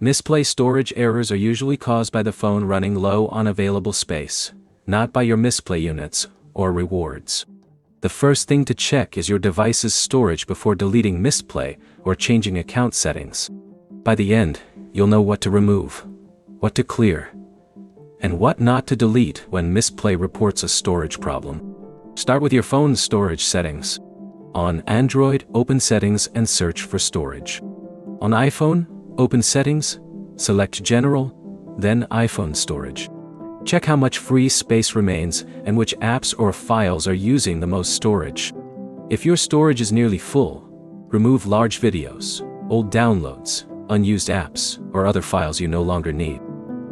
Misplay storage errors are usually caused by the phone running low on available space, not by your misplay units or rewards. The first thing to check is your device's storage before deleting Mistplay or changing account settings. By the end, you'll know what to remove, what to clear, and what not to delete when Mistplay reports a storage problem. Start with your phone's storage settings. On Android, open Settings and search for Storage. On iPhone, open Settings, select General, then iPhone Storage. Check how much free space remains and which apps or files are using the most storage. If your storage is nearly full, remove large videos, old downloads, unused apps, or other files you no longer need.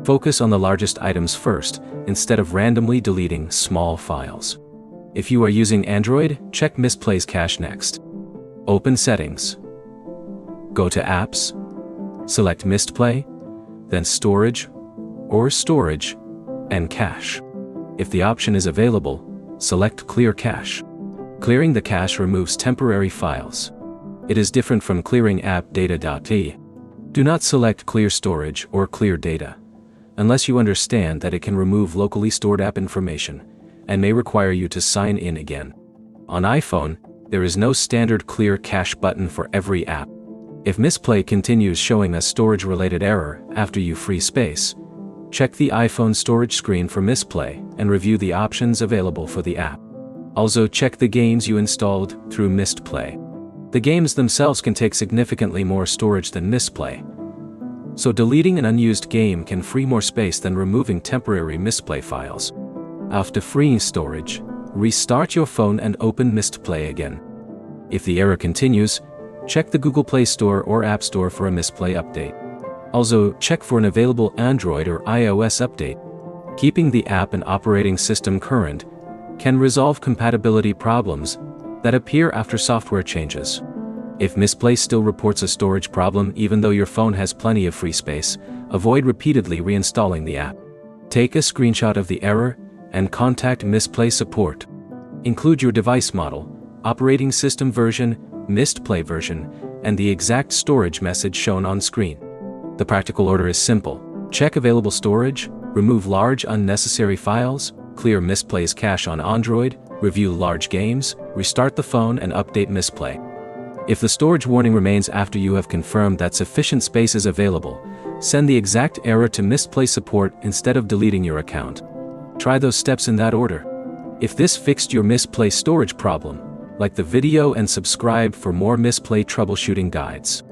Focus on the largest items first, instead of randomly deleting small files. If you are using Android, check Misplay's cache next. Open Settings. Go to Apps, select Mistplay, then Storage, or Storage, and Cache. If the option is available, select Clear Cache. Clearing the cache removes temporary files. It is different from clearing app data. Do not select Clear Storage or Clear Data, unless you understand that it can remove locally stored app information, and may require you to sign in again. On iPhone, there is no standard Clear Cache button for every app. If Mistplay continues showing a storage-related error after you free space, check the iPhone storage screen for Mistplay and review the options available for the app. Also check the games you installed through Mistplay. The games themselves can take significantly more storage than Mistplay, so deleting an unused game can free more space than removing temporary Mistplay files. After freeing storage, restart your phone and open Mistplay again. If the error continues, check the Google Play Store or App Store for a Mistplay update. Also, check for an available Android or iOS update. Keeping the app and operating system current can resolve compatibility problems that appear after software changes. If Mistplay still reports a storage problem even though your phone has plenty of free space, avoid repeatedly reinstalling the app. Take a screenshot of the error and contact Mistplay support. Include your device model, operating system version, Mistplay version, and the exact storage message shown on screen. The practical order is simple. Check available storage, remove large unnecessary files, clear Misplay's cache on Android, review large games, restart the phone and update Mistplay. If the storage warning remains after you have confirmed that sufficient space is available, send the exact error to Mistplay support instead of deleting your account. Try those steps in that order. If this fixed your Mistplay storage problem, like the video and subscribe for more Mistplay troubleshooting guides.